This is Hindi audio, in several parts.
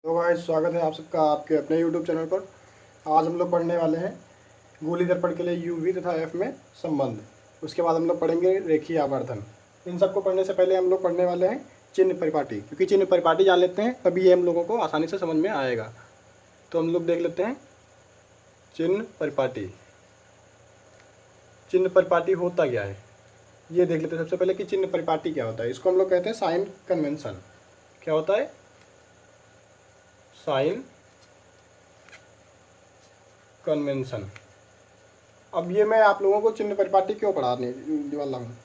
तो गाइस स्वागत है आप सबका आपके अपने यूट्यूब चैनल पर। आज हम लोग पढ़ने वाले हैं गोली दर्पण के लिए यूवी तथा एफ में संबंध। उसके बाद हम लोग पढ़ेंगे रेखीय आवर्धन। इन सबको पढ़ने से पहले हम लोग पढ़ने वाले हैं चिन्ह परिपाटी, क्योंकि चिन्ह परिपाटी जान लेते हैं तभी ये हम लोगों को आसानी से समझ में आएगा। तो हम लोग देख लेते हैं चिन्ह परिपाटी। चिन्ह परिपाटी होता क्या है ये देख लेते हैं सबसे पहले कि चिन्ह परिपाटी क्या होता है। इसको हम लोग कहते हैं साइन कन्वेंशन। क्या होता है? Sign convention. अब ये मैं आप लोगों को चिन्ह परिपाटी क्यों पढ़ाने वाला हूँ,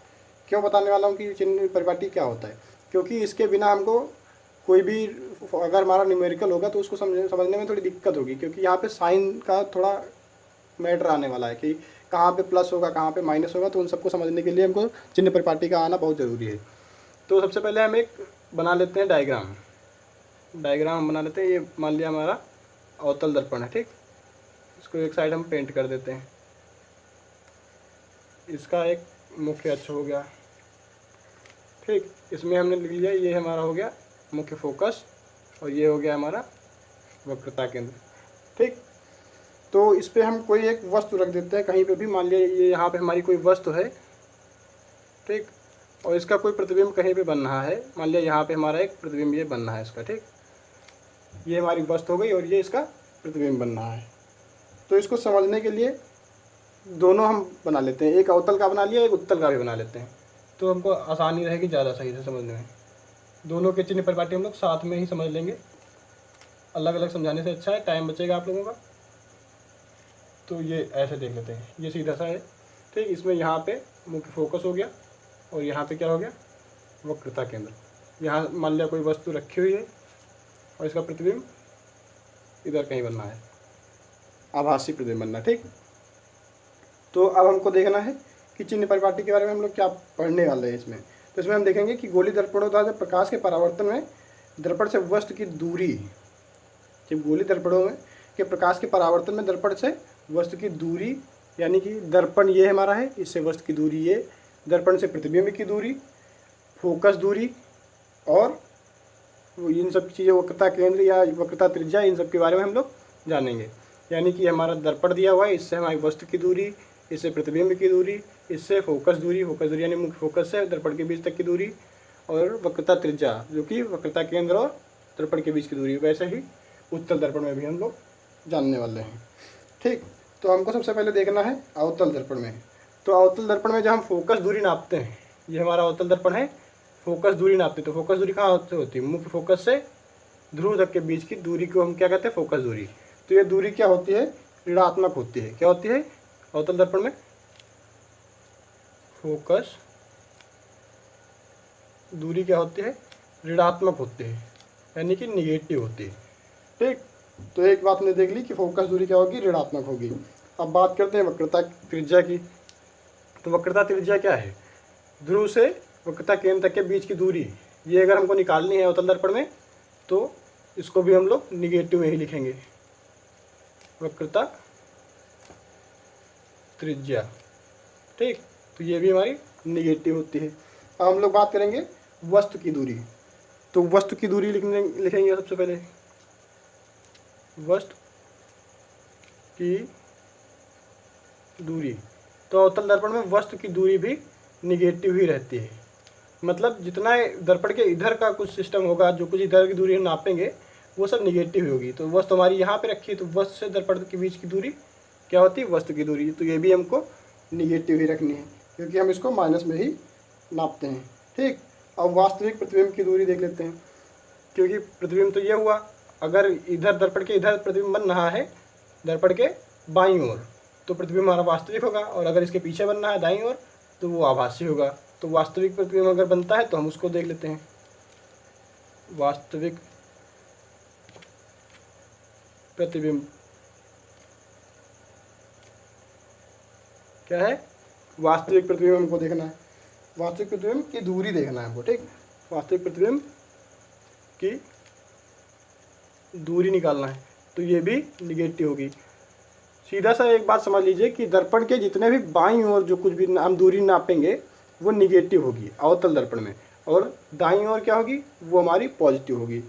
क्यों बताने वाला हूँ कि चिन्ह परिपाटी क्या होता है, क्योंकि इसके बिना हमको कोई भी अगर हमारा न्यूमेरिकल होगा तो उसको समझने में थोड़ी दिक्कत होगी, क्योंकि यहाँ पे साइन का थोड़ा मैटर आने वाला है कि कहाँ पे प्लस होगा कहाँ पे माइनस होगा। तो उन सबको समझने के लिए हमको चिन्ह परिपाटी का आना बहुत ज़रूरी है। तो सबसे पहले हम एक बना लेते हैं डायग्राम हम बना लेते हैं। ये मान लिया हमारा अवतल दर्पण है, ठीक। इसको एक साइड हम पेंट कर देते हैं। इसका एक मुख्य अक्ष हो गया, ठीक। इसमें हमने लिख लिया ये हमारा हो गया मुख्य फोकस और ये हो गया हमारा वक्रता केंद्र, ठीक। तो इस पर हम कोई एक वस्तु रख देते हैं कहीं पे भी। मान लिया ये यहाँ पे हमारी कोई वस्तु है, ठीक, और इसका कोई प्रतिबिंब कहीं पे बन रहा है। मान लिया यहाँ पे हमारा एक प्रतिबिंब ये बन रहा है इसका, ठीक। ये हमारी वस्तु हो गई और ये इसका प्रतिबिंब बन रहा है। तो इसको समझने के लिए दोनों हम बना लेते हैं, एक अवतल का बना लिया एक उत्तल का भी बना लेते हैं, तो हमको आसानी रहेगी ज़्यादा सही से समझने में। दोनों के चिन्ह परिपाटी हम लोग साथ में ही समझ लेंगे, अलग अलग समझाने से अच्छा है, टाइम बचेगा आप लोगों का। तो ये ऐसे देख लेते हैं, ये सीधा सा है, ठीक। इसमें यहाँ पे मुख्य फोकस हो गया और यहाँ पे क्या हो गया वक्रता केंद्र। यहाँ मान लिया कोई वस्तु रखी हुई है और इसका प्रतिबिंब इधर कहीं बनना है, आभासी प्रतिबिंब बनना, ठीक। तो अब हमको देखना है कि चिन्ह परिपाटी के बारे में हम लोग क्या पढ़ने वाले हैं इसमें। तो इसमें हम देखेंगे कि गोली दर्पणों द्वारा जब प्रकाश के परावर्तन में दर्पण से वस्तु की दूरी, जब गोली दर्पणों में के प्रकाश के परावर्तन में दर्पण से वस्तु की दूरी, यानी कि दर्पण ये हमारा है, इससे वस्तु की दूरी ये, दर्पण से प्रतिबिंब की दूरी, फोकस दूरी और इन सब चीज़ें वक्रता केंद्र या वक्रता त्रिज्या, इन सब के बारे में हम लोग जानेंगे। यानी कि हमारा दर्पण दिया हुआ है, इससे हमारी वस्तु की दूरी, इससे प्रतिबिंब की दूरी, इससे फोकस दूरी यानी मुख्य फोकस से दर्पण के बीच तक की दूरी, और वक्रता त्रिज्या जो कि वक्रता केंद्र और दर्पण के बीच की दूरी। वैसे ही उत्तल दर्पण में भी हम लोग जानने वाले हैं, ठीक। तो हमको सबसे पहले देखना है अवतल दर्पण में। तो अवतल दर्पण में जब हम फोकस दूरी नापते हैं, ये हमारा अवतल दर्पण है, फोकस दूरी नापते हैं। तो फोकस दूरी कहाँ से होती है? मुख्य फोकस से ध्रुव तक के बीच की दूरी को हम क्या कहते हैं? फोकस दूरी। तो ये दूरी क्या होती है? ऋणात्मक होती है। क्या होती है अवतल दर्पण में? फोकस दूरी क्या होती है? ऋणात्मक होती है, यानी कि निगेटिव होती है, ठीक। तो एक बात हमने देख ली कि फोकस दूरी क्या होगी? ऋणात्मक होगी। अब बात करते हैं वक्रता त्रिज्या की। तो वक्रता त्रिज्या क्या है? ध्रुव से वक्रता केंद्र तक के बीच की दूरी, ये अगर हमको निकालनी है अवतल दर्पण में तो इसको भी हम लोग निगेटिव में ही लिखेंगे, वक्रता त्रिज्या, ठीक। तो ये भी हमारी निगेटिव होती है। अब हम लोग बात करेंगे वस्तु की दूरी। तो वस्तु की दूरी लिखेंगे सबसे पहले, वस्तु की दूरी। तो अवतल दर्पण में वस्तु की दूरी भी निगेटिव ही रहती है। मतलब जितना दर्पण के इधर का कुछ सिस्टम होगा, जो कुछ इधर की दूरी हम नापेंगे वो सब निगेटिव होगी। तो वस्तु हमारी यहाँ पे रखी है, तो वस्तु से दर्पण के बीच की दूरी क्या होती है? वस्तु की दूरी। तो ये भी हमको निगेटिव ही रखनी है, क्योंकि हम इसको माइनस में ही नापते हैं, ठीक। अब वास्तविक प्रतिबिंब की दूरी देख लेते हैं, क्योंकि प्रतिबिंब तो ये हुआ, अगर इधर दर्पण के इधर प्रतिबिंब बन रहा है दर्पण के बाईं ओर तो प्रतिबिंब हमारा वास्तविक होगा, और अगर इसके पीछे बन रहा है दाईं ओर तो वो आभासी होगा। तो वास्तविक प्रतिबिंब अगर बनता है तो हम उसको देख लेते हैं। वास्तविक प्रतिबिंब क्या है? वास्तविक प्रतिबिंब हमको देखना है, वास्तविक प्रतिबिंब की दूरी देखना है हमको, ठीक। वास्तविक प्रतिबिंब की दूरी निकालना है, तो ये भी निगेटिव होगी। सीधा सा एक बात समझ लीजिए कि दर्पण के जितने भी बाईं ओर जो कुछ भी हम दूरी नापेंगे वो निगेटिव होगी अवतल दर्पण में, और दाईं ओर क्या होगी? वो हमारी पॉजिटिव होगी।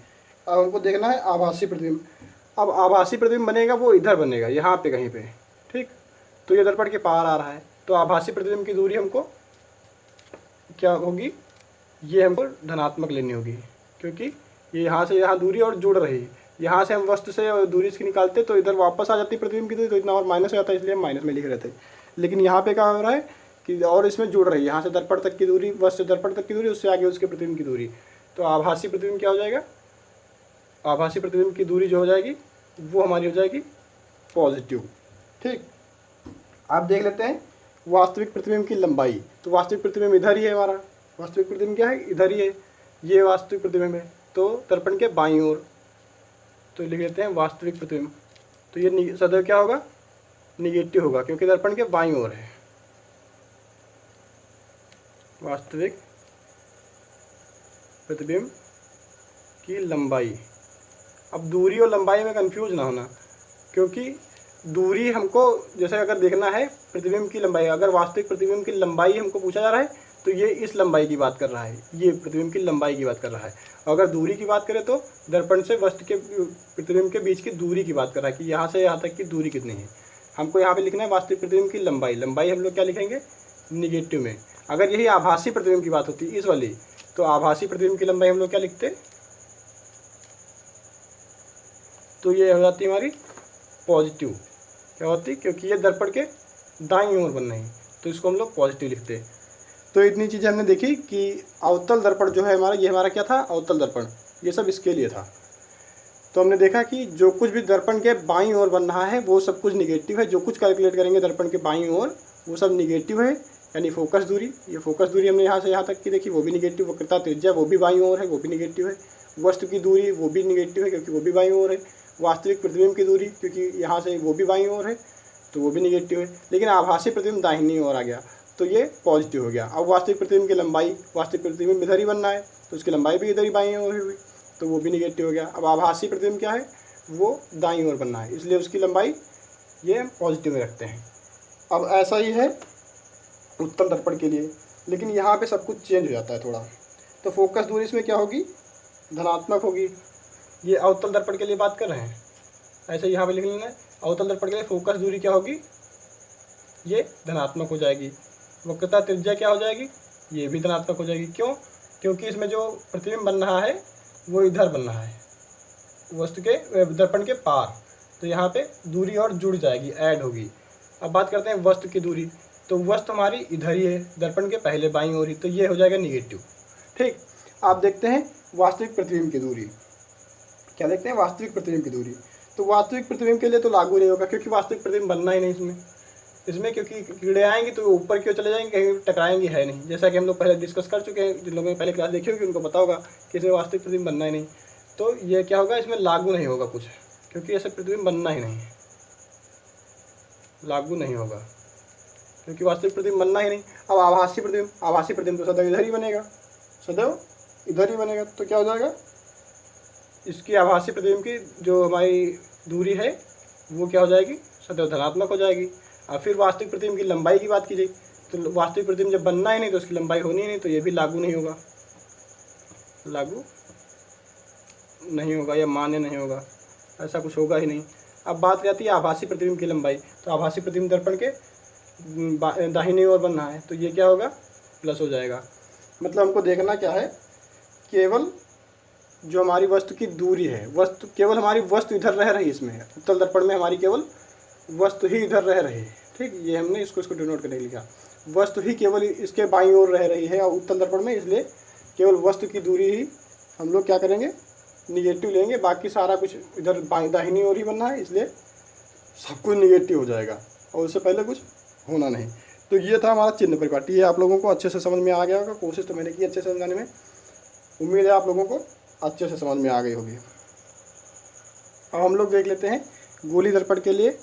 अब हमको देखना है आभासी प्रतिबिंब। अब आभासी प्रतिबिंब बनेगा वो इधर बनेगा, यहाँ पे कहीं पे, ठीक। तो ये दर्पण के पार आ रहा है, तो आभासी प्रतिबिंब की दूरी हमको क्या होगी, ये हमको धनात्मक लेनी होगी, क्योंकि ये यहाँ से यहाँ दूरी और जुड़ रही है। यहाँ से हम वस्तु से दूरी इसकी निकालते तो इधर वापस आ जाती प्रतिबिंब की दूरी, तो इतना और माइनस हो जाता है, इसलिए हम माइनस में लिख रहे थे। लेकिन यहाँ पे क्या हो रहा है कि और इसमें जुड़ रही है, यहाँ से दर्पण तक की दूरी, वस्तु से दर्पण तक की दूरी, उससे आगे उसके प्रतिबिंब की दूरी। तो आभासी प्रतिबिंब क्या हो जाएगा, आभासी प्रतिबिंब की दूरी जो हो जाएगी वो हमारी हो जाएगी पॉजिटिव, ठीक। आप देख लेते हैं वास्तविक प्रतिबिंब की लंबाई। तो वास्तविक प्रतिबिंब इधर ही है हमारा, वास्तविक प्रतिबिंब क्या है, इधर ही है, ये वास्तविक प्रतिबिंब है, तो दर्पण के बाईं ओर, तो लिख लेते हैं वास्तविक प्रतिबिंब। तो ये सदैव क्या होगा, निगेटिव होगा, क्योंकि दर्पण के बाईं ओर है वास्तविक प्रतिबिंब की लंबाई। अब दूरी और लंबाई में कंफ्यूज ना होना, क्योंकि दूरी हमको जैसे अगर देखना है प्रतिबिंब की लंबाई, अगर वास्तविक प्रतिबिंब की लंबाई हमको पूछा जा रहा है तो ये इस लंबाई की बात कर रहा है, ये प्रतिबिंब की लंबाई की बात कर रहा है। अगर दूरी की बात करें तो दर्पण से वस्तु के प्रतिबिंब के बीच की दूरी की बात कर रहा है, कि यहाँ से यहाँ तक की दूरी कितनी है। हमको यहाँ पे लिखना है वास्तविक प्रतिबिंब की लंबाई। लंबाई हम लोग क्या लिखेंगे, निगेटिव में। अगर यही आभासी प्रतिबिंब की बात होती इस वाली, तो आभासी प्रतिबिंब की लंबाई हम लोग क्या लिखते, तो ये हो जाती हमारी पॉजिटिव। क्या होती, क्योंकि ये दर्पण के दाईं ओर बन रही, तो इसको हम लोग पॉजिटिव लिखते। तो इतनी चीज़ें हमने देखी कि अवतल दर्पण जो है हमारा, ये हमारा क्या था, अवतल दर्पण, ये सब इसके लिए था। तो हमने देखा कि जो कुछ भी दर्पण के बाईं ओर बन रहा है वो सब कुछ निगेटिव है। जो कुछ कैलकुलेट करेंगे दर्पण के बाईं ओर वो सब निगेटिव है, यानी फोकस दूरी। ये फोकस दूरी हमने यहाँ से यहाँ तक की देखी, वो भी निगेटिव। वक्रता त्रिज्या वो भी बाईं ओर है, वो भी निगेटिव है। वस्तु की दूरी वो भी निगेटिव है, क्योंकि वो भी बाईं ओर है। वास्तविक प्रतिबिंब की दूरी, क्योंकि यहाँ से वो भी बाईं ओर है, तो वो भी निगेटिव है। लेकिन आभासी प्रतिबिंब दाहिनी ओर आ गया, तो ये पॉजिटिव हो गया। अब वास्तविक प्रतिबिंब की लंबाई, वास्तविक प्रतिबिंब इधर ही बनना है, तो उसकी लंबाई भी इधर ही बाईं ओर हुई, तो वो भी निगेटिव हो गया। अब आभासी प्रतिबिंब क्या है, वो दाईं ओर बनना है, इसलिए उसकी लंबाई ये पॉजिटिव में रखते हैं। अब ऐसा ही है उत्तल दर्पण के लिए, लेकिन यहाँ पे सब कुछ चेंज हो जाता है थोड़ा। तो फोकस दूरी इसमें क्या होगी, धनात्मक होगी। ये अवतल दर्पण के लिए बात कर रहे हैं, ऐसे यहाँ पे लिख लेना है। अवतल दर्पण के लिए फोकस दूरी क्या होगी, ये धनात्मक हो जाएगी। वक्रता त्रिज्या क्या हो जाएगी, ये भी धनात्मक हो जाएगी। क्यों, क्योंकि इसमें जो प्रतिबिंब बन रहा है वो इधर बन रहा है, वस्तु के दर्पण के पार, तो यहाँ पे दूरी और जुड़ जाएगी, ऐड होगी। अब बात करते हैं वस्तु की दूरी। तो वस्तु हमारी इधर ही है, दर्पण के पहले बाईं ओर ही, तो ये हो जाएगा निगेटिव, ठीक। आप देखते हैं वास्तविक प्रतिबिंब की दूरी, क्या देखते हैं, वास्तविक प्रतिबिंब की दूरी। तो वास्तविक प्रतिबिंब के लिए तो लागू नहीं होगा, क्योंकि वास्तविक प्रतिबिंब बनना ही नहीं इसमें क्योंकि कीड़े आएंगे तो ऊपर क्यों चले जाएंगे, कहीं टकराएंगे है नहीं। जैसा कि हम लोग पहले डिस्कस कर चुके हैं, जिन लोगों ने पहले क्लास देखी होगी उनको पता होगा कि इसमें वास्तविक प्रतिबिंब बनना ही नहीं। तो ये क्या होगा, इसमें लागू नहीं होगा कुछ, क्योंकि ऐसे प्रतिबिंब बनना ही नहीं है, लागू नहीं होगा, क्योंकि वास्तविक प्रतिबिंब बनना ही नहीं। अब आभासी प्रतिबिंब, आभासी प्रतिबिंब तो सदैव इधर ही बनेगा, सदैव इधर ही बनेगा। तो क्या हो जाएगा, इसकी आभासी प्रतिबिंब की जो हमारी दूरी है वो क्या हो जाएगी, सदैव धनात्मक हो जाएगी। और फिर वास्तविक प्रतिबिंब की लंबाई की बात की जाए, तो वास्तविक प्रतिबिंब जब बनना ही नहीं तो उसकी लंबाई होनी ही नहीं, तो ये भी लागू नहीं होगा, लागू नहीं होगा या मान्य नहीं होगा, ऐसा कुछ होगा ही नहीं। अब बात रहती है आभासी प्रतिबिंब की लंबाई। तो आभासी प्रतिबिंब दर्पण के दाहिनी ओर बनना है, तो ये क्या होगा, प्लस हो जाएगा। मतलब हमको देखना क्या है, केवल जो हमारी वस्तु की दूरी है, वस्तु केवल हमारी वस्तु इधर रह रही है, इसमें उत्तल दर्पण में हमारी केवल वस्तु ही इधर रह रही है, ठीक। ये हमने इसको डिनोट करके लिखा, वस्तु ही केवल इसके बाईं ओर रह रही है और उत्तल दर्पण में, इसलिए केवल वस्तु की दूरी ही हम लोग क्या करेंगे, निगेटिव लेंगे। बाकी सारा कुछ इधर दाहिनी ओर ही बनना है, इसलिए सब कुछ निगेटिव हो जाएगा और उससे पहले कुछ होना नहीं। तो ये था हमारा चिन्ह परिपाटी। ये आप लोगों को अच्छे से समझ में आ गया होगा, कोशिश तो मैंने की अच्छे से समझाने में, उम्मीद है आप लोगों को अच्छे से समझ में आ गई होगी। अब हम लोग देख लेते हैं गोली दर्पण के लिए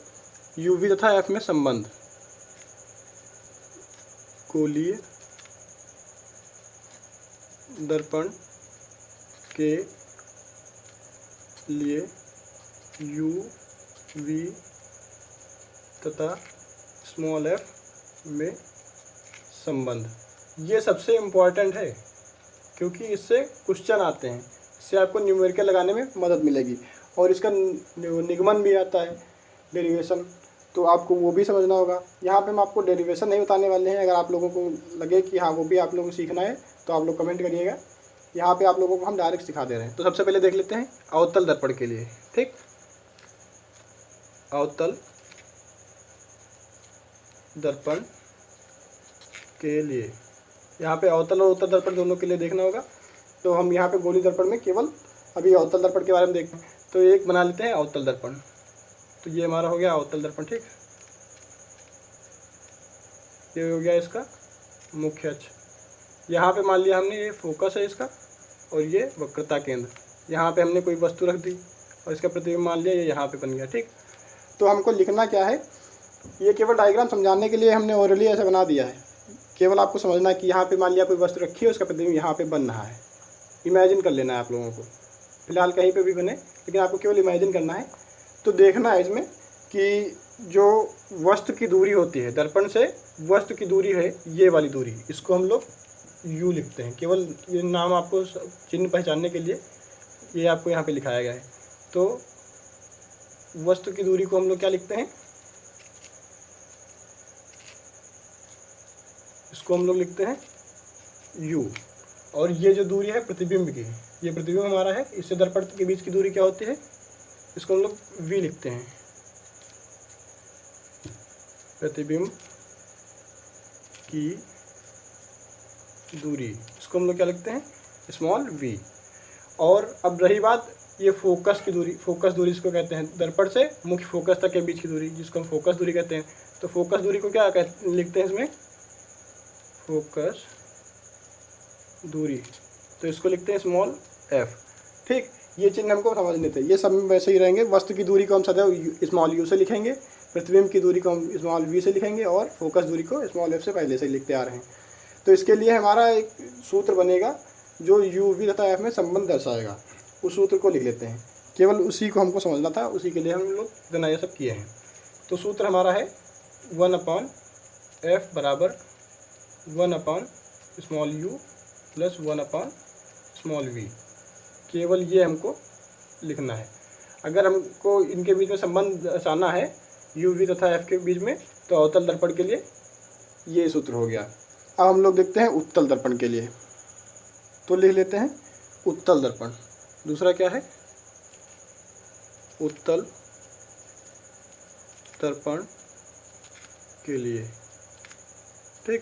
यूवी तथा एफ में संबंध। गोलीय दर्पण के लिए यूवी तथा स्मॉल एफ में संबंध, ये सबसे इम्पोर्टेंट है, क्योंकि इससे क्वेश्चन आते हैं। इससे आपको न्यूमेरिकल लगाने में मदद मिलेगी। और इसका निगमन भी आता है, डेरिवेशन, तो आपको वो भी समझना होगा। यहाँ पे हम आपको डेरिवेशन नहीं बताने वाले हैं। अगर आप लोगों को लगे कि हाँ वो भी आप लोगों को सीखना है तो आप लोग कमेंट करिएगा। यहाँ पे आप लोगों को हम डायरेक्ट सिखा दे रहे हैं। तो सबसे पहले देख लेते हैं अवतल दर्पण के लिए। ठीक, अवतल दर्पण के लिए यहाँ पे अवतल और उत्तल दर्पण दोनों के लिए देखना होगा। तो हम यहाँ पे गोली दर्पण में केवल अभी अवतल दर्पण के बारे में देखते हैं। तो एक बना लेते हैं अवतल दर्पण। तो ये हमारा हो गया अवतल दर्पण। ठीक, ये हो गया इसका मुख्य अक्ष। यहाँ पे मान लिया हमने ये फोकस है इसका, और ये वक्रता केंद्र। यहाँ पे हमने कोई वस्तु रख दी और इसका प्रतिबिंब मान लिया ये यहाँ पे बन गया। ठीक, तो हमको लिखना क्या है, ये केवल डायग्राम समझाने के लिए हमने ओरली ऐसे बना दिया है। केवल आपको समझना है कि यहाँ पे मान लिया कोई वस्तु रखी है, उसका प्रतिबिंब यहाँ पे बन रहा है। इमेजिन कर लेना है आप लोगों को, फिलहाल कहीं पे भी बने, लेकिन आपको केवल इमेजिन करना है। तो देखना है इसमें कि जो वस्तु की दूरी होती है दर्पण से, वस्तु की दूरी है ये वाली दूरी, इसको हम लोग यू लिखते हैं। केवल ये नाम आपको चिन्ह पहचानने के लिए ये आपको यहाँ पे लिखाया गया है। तो वस्तु की दूरी को हम लोग क्या लिखते हैं, इसको हम लोग लिखते हैं u। और ये जो दूरी है प्रतिबिंब की, ये प्रतिबिंब हमारा है, इससे दर्पण के बीच की दूरी क्या होती है, इसको हम लोग v लिखते हैं। प्रतिबिंब की दूरी, इसको हम लोग क्या लिखते हैं, स्मॉल v। और अब रही बात ये फोकस की दूरी, फोकस दूरी इसको कहते हैं, दर्पण से मुख्य फोकस तक के बीच की दूरी, जिसको हम फोकस दूरी कहते हैं। तो फोकस दूरी को क्या लिखते हैं इसमें, फोकस दूरी, तो इसको लिखते हैं स्मॉल f। ठीक, ये चिन्ह हमको समझ लेते हैं, ये सब में वैसे ही रहेंगे। वस्तु की दूरी को हम सदैव स्मॉल u से लिखेंगे, प्रतिबिंब की दूरी को हम स्मॉल v से लिखेंगे, और फोकस दूरी को स्मॉल f से पहले से लिखते आ रहे हैं। तो इसके लिए हमारा एक सूत्र बनेगा जो u v तथा f में संबंध दर्शाएगा। उस सूत्र को लिख लेते हैं, केवल उसी को हमको समझना था, उसी के लिए हम लोग इतना ये सब किए हैं। तो सूत्र हमारा है 1/f बराबर 1/u प्लस 1/v। केवल ये हमको लिखना है। अगर हमको इनके बीच में संबंध दर्शाना है u v तथा f के बीच में, तो अवतल दर्पण के लिए ये सूत्र हो गया। अब हम लोग देखते हैं उत्तल दर्पण के लिए। तो लिख लेते हैं उत्तल दर्पण। दूसरा क्या है, उत्तल दर्पण के लिए। ठीक,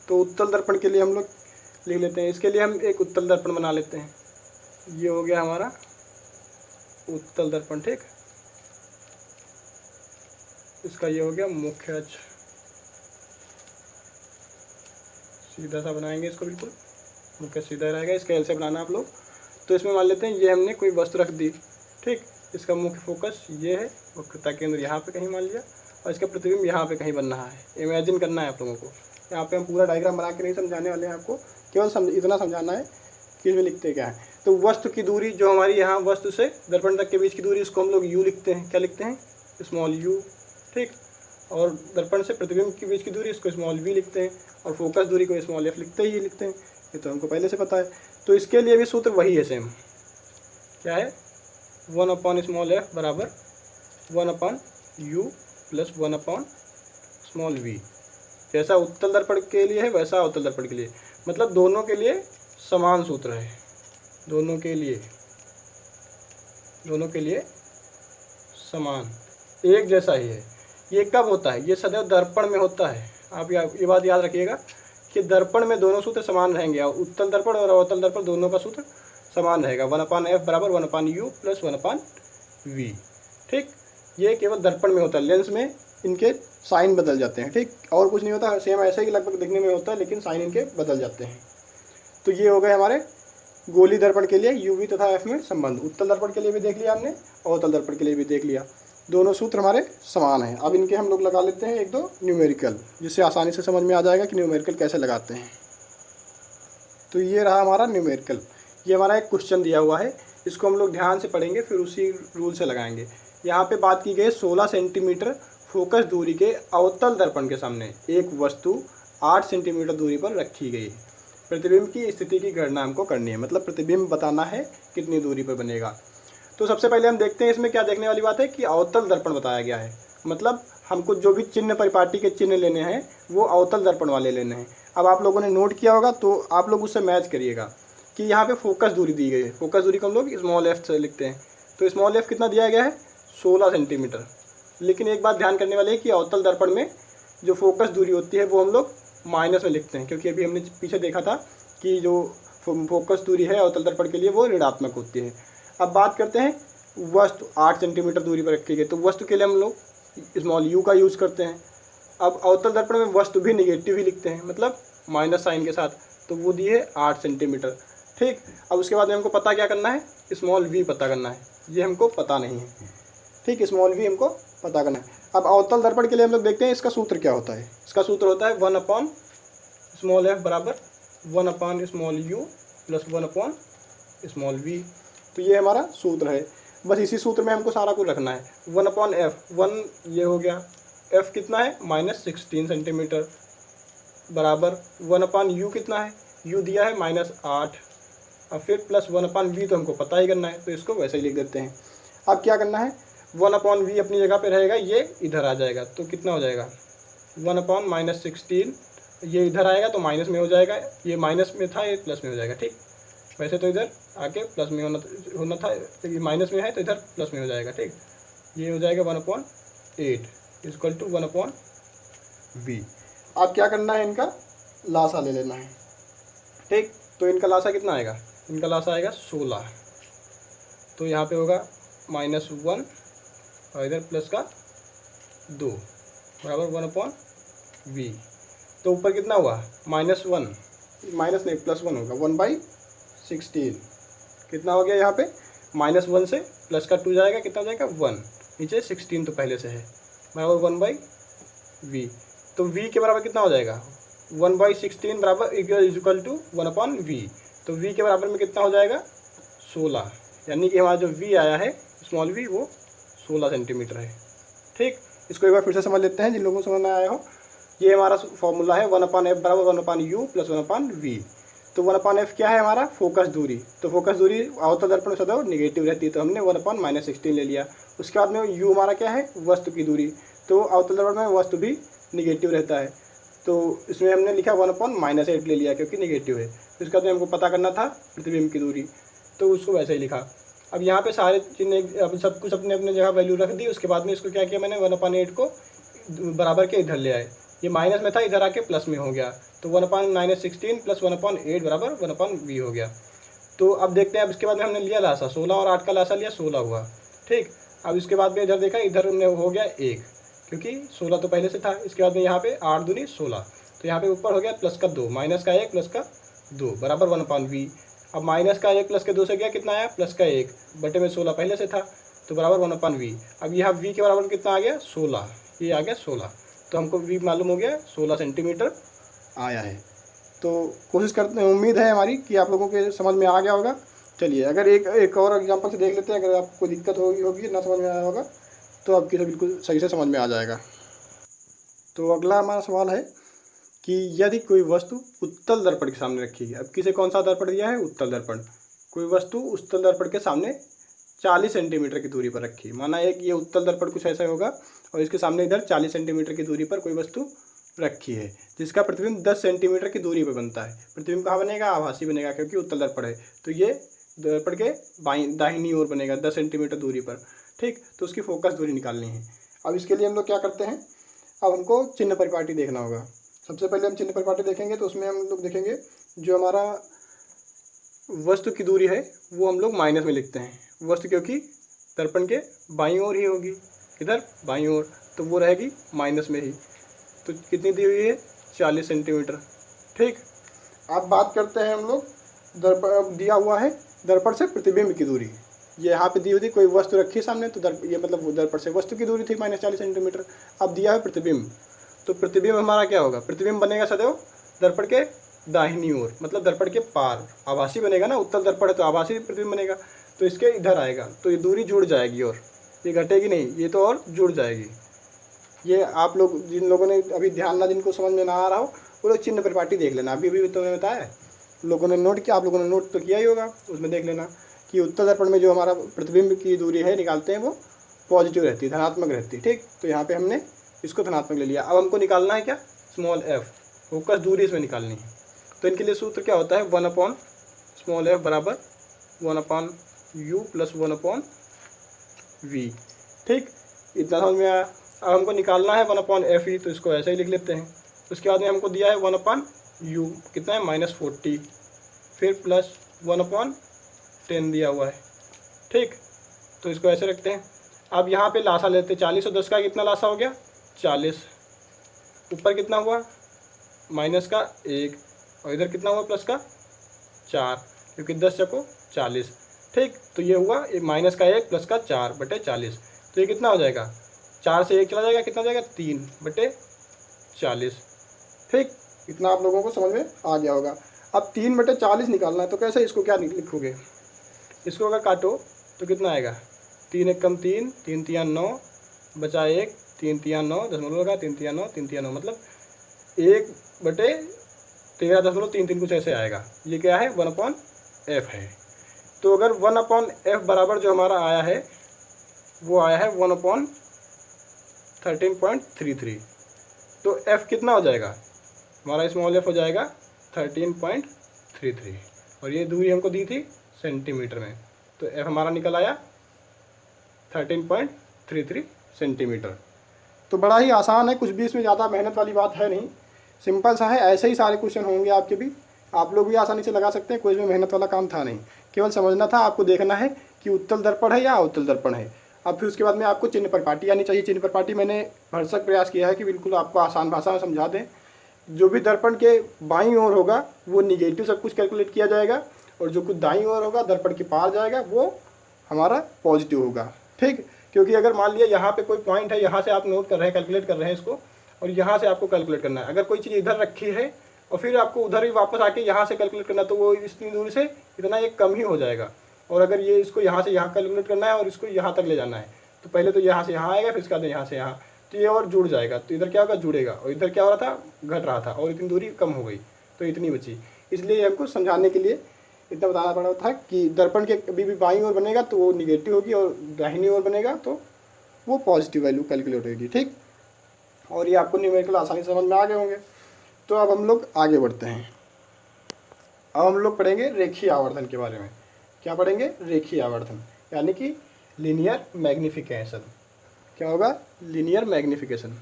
तो उत्तल दर्पण के लिए हम लोग लिख लेते हैं। इसके लिए हम एक उत्तल दर्पण बना लेते हैं। ये हो गया हमारा उत्तल दर्पण। ठीक, इसका ये हो गया मुख्य अक्ष। सीधा सा बनाएंगे इसको, बिल्कुल मुख्य सीधा रहेगा। इसका एल से बनाना आप लोग। तो इसमें मान लेते हैं ये हमने कोई वस्तु रख दी। ठीक, इसका मुख्य फोकस ये है, वक्रता केंद्र यहाँ पे कहीं मान लिया, और इसका प्रतिबिंब यहाँ पे कहीं बन रहा है। इमेजिन करना है आप लोगों को। यहाँ पे हम पूरा डायग्राम बना के नहीं समझाने वाले हैं आपको, केवल इतना समझाना है कि इसमें लिखते क्या है। तो वस्तु की दूरी जो हमारी यहाँ वस्तु से दर्पण तक के बीच की दूरी, इसको हम लोग u लिखते हैं। क्या लिखते हैं, स्मॉल u। ठीक, और दर्पण से प्रतिबिंब के बीच की दूरी, इसको स्मॉल v लिखते हैं, और फोकस दूरी को स्मॉल f लिखते हैं। ये तो हमको पहले से पता है। तो इसके लिए भी सूत्र वही है, सेम। क्या है, 1/f बराबर 1/u प्लस 1/v। जैसा उत्तल दर्पण के लिए है वैसा अवतल दर्पण के लिए, मतलब दोनों के लिए समान सूत्र है। दोनों के लिए समान, एक जैसा ही है। ये कब होता है, ये सदैव दर्पण में होता है। आप ये बात याद रखिएगा कि दर्पण में दोनों सूत्र समान रहेंगे। उत्तल दर्पण और अवतल दर्पण दोनों का सूत्र समान रहेगा। 1/f बराबर 1/u प्लस 1/v। ठीक, ये केवल दर्पण में होता है। लेंस में इनके साइन बदल जाते हैं। ठीक, और कुछ नहीं होता, सेम ऐसे ही लगभग दिखने में होता है, लेकिन साइन इनके बदल जाते हैं। तो ये हो गए हमारे गोली दर्पण के लिए u v तथा f में संबंध। उत्तल दर्पण के लिए भी देख लिया हमने, अवतल दर्पण के लिए भी देख लिया। दोनों सूत्र हमारे समान हैं। अब इनके हम लोग लगा लेते हैं एक दो न्यूमेरिकल, जिससे आसानी से समझ में आ जाएगा कि न्यूमेरिकल कैसे लगाते हैं। तो ये रहा हमारा न्यूमेरिकल। ये हमारा एक क्वेश्चन दिया हुआ है, इसको हम लोग ध्यान से पढ़ेंगे, फिर उसी रूल से लगाएंगे। यहाँ पे बात की गई 16 सेंटीमीटर फोकस दूरी के अवतल दर्पण के सामने एक वस्तु 8 सेंटीमीटर दूरी पर रखी गई। प्रतिबिंब की स्थिति की गणना हमको करनी है, मतलब प्रतिबिंब बताना है कितनी दूरी पर बनेगा। तो सबसे पहले हम देखते हैं इसमें क्या देखने वाली बात है कि अवतल दर्पण बताया गया है, मतलब हमको जो भी चिन्ह परिपाटी के चिन्ह लेने हैं वो अवतल दर्पण वाले लेने हैं। अब आप लोगों ने नोट किया होगा तो आप लोग उससे मैच करिएगा कि यहाँ पे फोकस दूरी दी गई है। फोकस दूरी को हम लोग स्मॉल एफ से लिखते हैं, तो स्मॉल एफ कितना दिया गया है 16 सेंटीमीटर। लेकिन एक बात ध्यान करने वाली है कि अवतल दर्पण में जो फोकस दूरी होती है वो हम लोग माइनस में लिखते हैं, क्योंकि अभी हमने पीछे देखा था कि जो फोकस दूरी है अवतल दर्पण के लिए वो ऋणात्मक होती है। अब बात करते हैं वस्तु 8 सेंटीमीटर दूरी पर रखी गई, तो वस्तु के लिए हम लोग स्मॉल यू का यूज़ करते हैं। अब अवतल दर्पण में वस्तु भी निगेटिव ही लिखते हैं, मतलब माइनस साइन के साथ, तो वो दी है 8 सेंटीमीटर। ठीक, अब उसके बाद में हमको पता क्या करना है, स्मॉल वी पता करना है, ये हमको पता नहीं है। ठीक, स्मॉल वी हमको पता करना है। अब अवतल दर्पण के लिए हम लोग देखते हैं इसका सूत्र क्या होता है। इसका सूत्र होता है 1 स्मॉल एफ बराबर 1 small U plus 1 small V. तो ये हमारा सूत्र है, बस इसी सूत्र में हमको सारा कुछ रखना है। 1/f, 1 ये हो गया, f कितना है -16 सेंटीमीटर बराबर 1/u कितना है, u दिया है -8, और फिर प्लस 1/v तो हमको पता ही करना है, तो इसको वैसे ही लिख देते हैं। अब क्या करना है, 1/v अपनी जगह पे रहेगा, ये इधर आ जाएगा, तो कितना हो जाएगा 1/-16, ये इधर आएगा तो माइनस में हो जाएगा, ये माइनस में था ये प्लस में हो जाएगा। ठीक, वैसे तो इधर आके प्लस में होना था, ये माइनस में है तो इधर प्लस में हो जाएगा। ठीक, ये हो जाएगा 1/8 इक्वल टू 1/v। अब क्या करना है, इनका लासा ले लेना है। ठीक, तो इनका लासा कितना आएगा, इनका लासा आएगा 16, तो यहाँ पे होगा -1 और इधर प्लस का 2 बराबर 1/v। तो ऊपर कितना हुआ -1, माइनस नहीं +1 होगा 1/16, कितना हो गया यहाँ पे -1 से प्लस का 2 जाएगा, कितना जाएगा 1, नीचे 16 तो पहले से है बराबर 1/v। तो v के बराबर कितना हो जाएगा 1/16 बराबर इक्वल टू 1/v। तो v के बराबर में कितना हो जाएगा 16, यानी कि हमारा जो v आया है स्मॉल v वो 16 सेंटीमीटर है। ठीक, इसको एक बार फिर से समझ लेते हैं जिन लोगों को समझ में आया हो। ये हमारा फॉर्मूला है 1/f बराबर 1/u प्लस 1/v। तो 1/f क्या है हमारा फोकस दूरी, तो फोकस दूरी अवतल दर्पण में सदैव निगेटिव रहती है, तो हमने 1/-16 ले लिया। उसके बाद में u हमारा क्या है वस्तु की दूरी, तो अवतल दर्पण में वस्तु भी निगेटिव रहता है, तो इसमें हमने लिखा 1/-8 ले लिया क्योंकि निगेटिव है। उसके बाद में हमको पता करना था प्रतिबिंब की दूरी, तो उसको वैसे ही लिखा। अब यहाँ पे सारे चिन्ह अब सब कुछ अपने अपने जगह वैल्यू रख दी। उसके बाद में इसको क्या किया मैंने 1/8 को बराबर के इधर ले आए, ये माइनस में था इधर आके प्लस में हो गया, तो 1/-16 प्लस 1/8 बराबर 1/v हो गया। तो अब देखते हैं, अब इसके बाद में हमने लिया लासा 16 और 8 का लासा लिया 16 हुआ। ठीक, अब इसके बाद में इधर देखा, इधर हमने हो गया 1 क्योंकि 16 तो पहले से था। इसके बाद में यहाँ पे 8 दूनी 16, तो यहाँ पे ऊपर हो गया प्लस का 2 माइनस का 1 प्लस का 2 बराबर 1/v। अब माइनस का 1 प्लस के 2 से गया कितना आया प्लस का 1 बटे में 16 पहले से था, तो बराबर 1/v। अब यहाँ v के बराबर कितना आ गया 16, ये आ गया 16, तो हमको v मालूम हो गया 16 सेंटीमीटर आया है। तो कोशिश करते हैं, उम्मीद है हमारी कि आप लोगों के समझ में आ गया होगा। चलिए अगर एक और एग्जांपल से देख लेते हैं, अगर आपको कोई दिक्कत होगी ना समझ में आया होगा तो आपकी तो बिल्कुल सही से समझ में आ जाएगा। तो अगला हमारा सवाल है कि यदि कोई वस्तु उत्तल दर्पण के सामने रखी है। अब किसे कौन सा दर्पण दिया है, उत्तल दर्पण। कोई वस्तु उत्तल दर्पण के सामने 40 सेंटीमीटर की दूरी पर रखी, माना एक ये उत्तल दर्पण कुछ ऐसा होगा और इसके सामने इधर 40 सेंटीमीटर की दूरी पर कोई वस्तु रखी है जिसका प्रतिबिंब 10 सेंटीमीटर की दूरी पर बनता है। प्रतिबिंब कहाँ बनेगा, आभासी बनेगा क्योंकि उत्तल दर्पण है, तो ये दर्पण के दाहिनी ओर बनेगा 10 सेंटीमीटर दूरी पर। ठीक, तो उसकी फोकस दूरी निकालनी है। अब इसके लिए हम लोग क्या करते हैं, अब हमको चिन्ह परिपाटी देखना होगा। सबसे पहले हम चिन्ह परिपाटी देखेंगे, तो उसमें हम लोग देखेंगे जो हमारा वस्तु की दूरी है वो हम लोग माइनस में लिखते हैं। वस्तु क्योंकि दर्पण के बाईं ओर ही होगी, इधर बाईं ओर, तो वो रहेगी माइनस में ही। तो कितनी दी हुई है 40 सेंटीमीटर। ठीक, अब बात करते हैं हम लोग दर्पण दिया हुआ है दर्पण से प्रतिबिंब की दूरी। ये यहाँ पे दी हुई थी, कोई वस्तु रखी सामने, तो ये मतलब दर्पण से वस्तु की दूरी थी -40 सेंटीमीटर। अब दिया है प्रतिबिंब, तो प्रतिबिंब हमारा क्या होगा, प्रतिबिंब बनेगा सदैव दर्पण के दाहिनी ओर, मतलब दर्पण के पार, आभासी बनेगा ना, उत्तल दर्पण है तो आभासी प्रतिबिंब बनेगा, तो इसके इधर आएगा, तो ये दूरी जुड़ जाएगी और ये घटेगी नहीं, ये तो और जुड़ जाएगी। ये आप लोग जिन लोगों ने अभी ध्यान ना, जिनको समझ में ना आ रहा हो वो लोग चिन्ह परिपाटी देख लेना। अभी तो मैंने बताया लोगों ने नोट किया, आप लोगों ने नोट तो किया ही होगा, उसमें देख लेना कि उत्तल दर्पण में जो हमारा प्रतिबिंब की दूरी है निकालते हैं वो पॉजिटिव रहती है, धनात्मक रहती है। ठीक, तो यहाँ पे हमने इसको धनात्मक ले लिया। अब हमको निकालना है क्या, स्मॉल एफ, फोकस दूरी इसमें निकालनी है। तो इनके लिए सूत्र क्या होता है, 1/स्मॉल f बराबर 1/u प्लस 1/v। ठीक, इतना समझ में आया। अब हमको निकालना है 1/f, तो इसको ऐसे ही लिख लेते हैं। उसके बाद में हमको दिया है 1/u, कितना है -40, फिर प्लस 1/10 दिया हुआ है। ठीक, तो इसको ऐसे रखते हैं। अब यहाँ पे लासा लेते हैं, 40 और 10 का कितना लासा हो गया, 40। ऊपर कितना हुआ, माइनस का 1, और इधर कितना हुआ, प्लस का 4, क्योंकि 10 चको 40। ठीक, तो ये हुआ माइनस का 1 प्लस का 4/40। तो ये कितना हो जाएगा, 4 से 1 चला जाएगा, कितना हो जाएगा, 3/40। ठीक, इतना आप लोगों को समझ में आ गया होगा। अब 3/40 निकालना है, तो कैसे इसको क्या लिखोगे, इसको अगर काटो तो कितना आएगा, 3 एक कम 3, 3 तिया 9, बचा 1, 3 तिया 9, दशमलव लगा, 3 तिया 9, 3 तिया 9, मतलब 1/13.33 कुछ ऐसे आएगा। ये क्या है, 1/f है। तो अगर 1/f बराबर जो हमारा आया है वो आया है 1/13.33, तो f कितना हो जाएगा, हमारा स्मॉल f हो जाएगा 13.33, और ये दूरी हमको दी थी सेंटीमीटर में, तो f हमारा निकल आया 13.33 सेंटीमीटर। तो बड़ा ही आसान है, कुछ भी इसमें ज़्यादा मेहनत वाली बात है नहीं, सिंपल सा है। ऐसे ही सारे क्वेश्चन होंगे आपके भी, आप लोग भी आसानी से लगा सकते हैं, कोई इसमें मेहनत वाला काम था नहीं, केवल समझना था। आपको देखना है कि उत्तल दर्पण है या अवतल दर्पण है। अब फिर उसके बाद में आपको चिन्ह परिपाटी आनी चाहिए। चिन्ह परिपाटी मैंने भरसक प्रयास किया है कि बिल्कुल आपको आसान भाषा में समझा दें। जो भी दर्पण के बाईं ओर होगा वो निगेटिव सब कुछ कैलकुलेट किया जाएगा, और जो कुछ दाईं ओर होगा दर्पण के पार जाएगा वो हमारा पॉजिटिव होगा। ठीक, क्योंकि अगर मान लिया यहाँ पे कोई पॉइंट है, यहाँ से आप नोट कर रहे हैं, कैलकुलेट कर रहे हैं इसको, और यहाँ से आपको कैलकुलेट करना है। अगर कोई चीज़ इधर रखी है और फिर आपको उधर ही वापस आके यहाँ से कैलकुलेट करना, तो वो इतनी दूरी से इतना एक कम ही हो जाएगा। और अगर ये इसको यहाँ से यहाँ कैलकुलेट करना है और इसको यहाँ तक ले जाना है, तो पहले तो यहाँ से यहाँ आएगा, फिर इसके बाद यहाँ से यहाँ, तो ये और जुड़ जाएगा। तो इधर क्या होगा, जुड़ेगा, और इधर क्या हो रहा था, घट रहा था, और इतनी दूरी कम हो गई, तो इतनी बची। इसलिए हमको समझाने के लिए इतना बताना पड़ा था कि दर्पण के कभी भी बाईं ओर बनेगा तो वो निगेटिव होगी, और दाहिनी ओर बनेगा तो वो पॉजिटिव वैल्यू कैलकुलेट होगी। ठीक, और ये आपको न्यूमेरिकल आसानी से समझ में आ गए होंगे। तो अब हम लोग आगे बढ़ते हैं। अब हम लोग पढ़ेंगे रेखीय आवर्धन के बारे में। क्या पढ़ेंगे, रेखीय आवर्धन, यानी कि लीनियर मैग्निफिकेशन। क्या होगा, लीनियर मैग्निफिकेशन,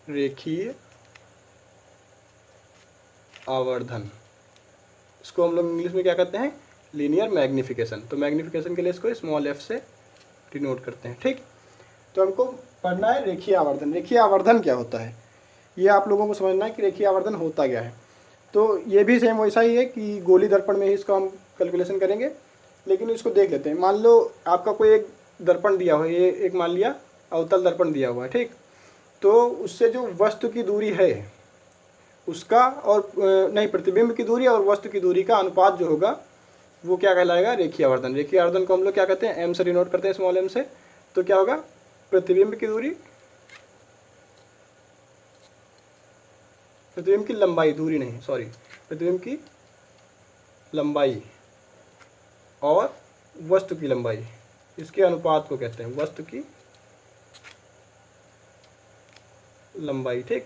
रेखीय आवर्धन। इसको हम लोग इंग्लिश में क्या कहते हैं, लीनियर मैग्निफिकेशन। तो मैग्निफिकेशन के लिए इसको स्मॉल f से डिनोट करते हैं। ठीक, तो हमको पढ़ना है रेखीय आवर्धन। रेखीय आवर्धन क्या होता है, ये आप लोगों को समझना है कि रेखीय आवर्धन होता क्या है। तो ये भी सेम वैसा ही है कि गोली दर्पण में ही इसको हम कैलकुलेशन करेंगे, लेकिन इसको देख लेते हैं। मान लो आपका कोई एक दर्पण दिया हुआ है, ये एक मान लिया अवतल दर्पण दिया हुआ है। ठीक, तो उससे जो वस्तु की दूरी है उसका, और नहीं, प्रतिबिंब की दूरी और वस्तु की दूरी का अनुपात जो होगा वो क्या कहलाएगा, रेखीय आवर्धन। रेखीय आवर्धन को हम लोग क्या कहते हैं, m से डिनोट करते हैं, स्मॉल m से। तो क्या होगा, प्रतिबिंब की दूरी, प्रतिबिंब की लंबाई, दूरी नहीं, सॉरी, प्रतिबिंब की लंबाई और वस्तु की लंबाई, इसके अनुपात को कहते हैं वस्तु की लंबाई। ठीक,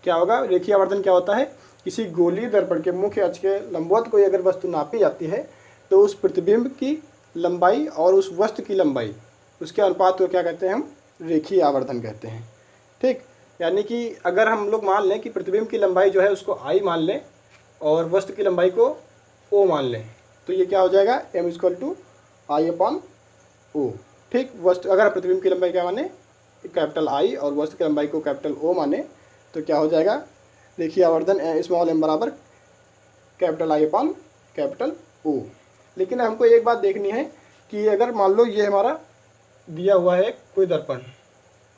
क्या होगा, रेखीय आवर्धन क्या होता है, किसी गोलीय दर्पण के मुख्य अक्ष के लंबवत कोई अगर वस्तु नापी जाती है तो उस प्रतिबिंब की लंबाई और उस वस्तु की लंबाई, उसके अनुपात को क्या कहते हैं, हम रेखीय आवर्धन कहते हैं। ठीक, यानी कि अगर हम लोग मान लें कि प्रतिबिंब की लंबाई जो है उसको I मान लें और वस्तु की लंबाई को O मान लें, तो ये क्या हो जाएगा, m = I/O। ठीक, वस्तु अगर प्रतिबिंब की लंबाई क्या माने, कैपिटल I, और वस्तु की लंबाई को कैपिटल O माने, तो क्या हो जाएगा, रेखीय आवर्धन स्मॉल m बराबर कैपिटल I/O। लेकिन हमको एक बात देखनी है कि अगर मान लो ये हमारा दिया हुआ है कोई दर्पण,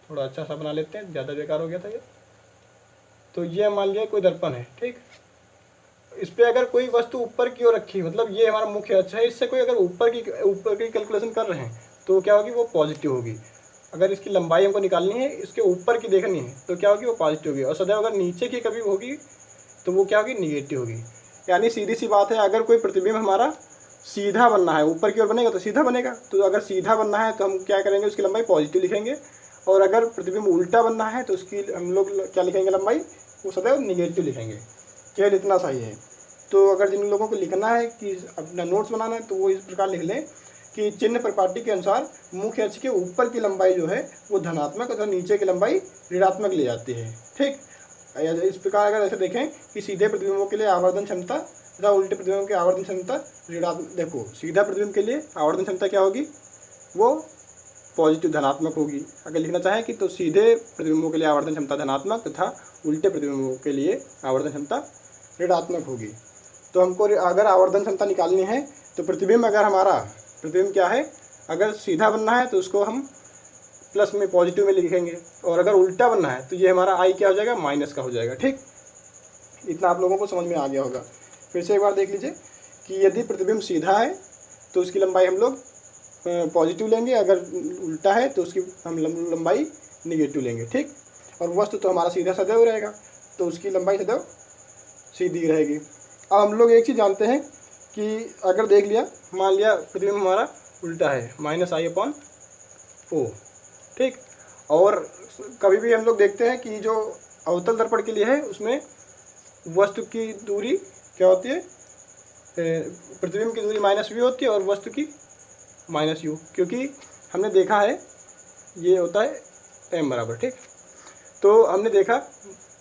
थोड़ा अच्छा सा बना लेते हैं, ज़्यादा बेकार हो गया था ये। तो ये मान लिया कोई दर्पण है। ठीक, इस पर अगर कोई वस्तु ऊपर की ओर रखी, मतलब ये हमारा मुख्य अक्ष है, इससे कोई अगर ऊपर की कैलकुलेशन कर रहे हैं तो क्या होगी, वो पॉजिटिव होगी। अगर इसकी लंबाई हमको निकालनी है, इसके ऊपर की देखनी है, तो क्या होगी, वो पॉजिटिव होगी। और सदैव अगर नीचे की कभी होगी तो वो क्या होगी, निगेटिव होगी। यानी सीधी सी बात है, अगर कोई प्रतिबिंब हमारा सीधा बनना है, ऊपर की ओर बनेगा तो सीधा बनेगा, तो अगर सीधा बनना है तो हम क्या करेंगे, उसकी लंबाई पॉजिटिव लिखेंगे, और अगर प्रतिबिंब उल्टा बनना है तो उसकी हम लोग क्या लिखेंगे, लंबाई वो सदैव निगेटिव लिखेंगे। केवल इतना सही है। तो अगर जिन लोगों को लिखना है कि अपना नोट्स बनाना है तो वो इस प्रकार लिख लें कि चिन्ह प्रॉपर्टी के अनुसार मुख्य अक्ष के ऊपर की लंबाई जो है वो धनात्मक तथा नीचे की लंबाई ऋणात्मक ली जाती है। ठीक, इस प्रकार अगर ऐसे देखें कि सीधे प्रतिबिंबों के लिए आवर्धन क्षमता तथा उल्टे प्रतिबिंबों की आवर्धन क्षमता ऋणात्मक, देखो सीधा प्रतिबिंब के लिए आवर्धन क्षमता क्या होगी, वो पॉजिटिव धनात्मक होगी। अगर लिखना चाहें कि तो सीधे प्रतिबिंबों के लिए आवर्धन क्षमता धनात्मक तथा उल्टे प्रतिबिंबों के लिए आवर्धन क्षमता ऋणात्मक होगी। तो हमको अगर आवर्धन क्षमता निकालनी है तो प्रतिबिंब, अगर हमारा प्रतिबिंब क्या है, अगर सीधा बनना है तो उसको हम प्लस में पॉजिटिव में लिखेंगे, और अगर उल्टा बनना है तो ये हमारा आई क्या हो जाएगा, माइनस का हो जाएगा। ठीक, इतना आप लोगों को समझ में आ गया होगा। फिर से एक बार देख लीजिए कि यदि प्रतिबिंब सीधा है तो उसकी लंबाई हम लोग पॉजिटिव लेंगे, अगर उल्टा है तो उसकी हम लंबाई निगेटिव लेंगे। ठीक, और वस्तु तो हमारा सीधा सदैव रहेगा तो उसकी लंबाई सदैव सीधी रहेगी। अब हम लोग एक चीज़ जानते हैं कि अगर देख लिया, मान लिया प्रतिबिंब हमारा उल्टा है, -I/O। ठीक, और कभी भी हम लोग देखते हैं कि जो अवतल दर्पण के लिए है उसमें वस्तु की दूरी क्या होती है, प्रतिबिंब की दूरी -V होती है और वस्तु की -U, क्योंकि हमने देखा है ये होता है m बराबर। ठीक, तो हमने देखा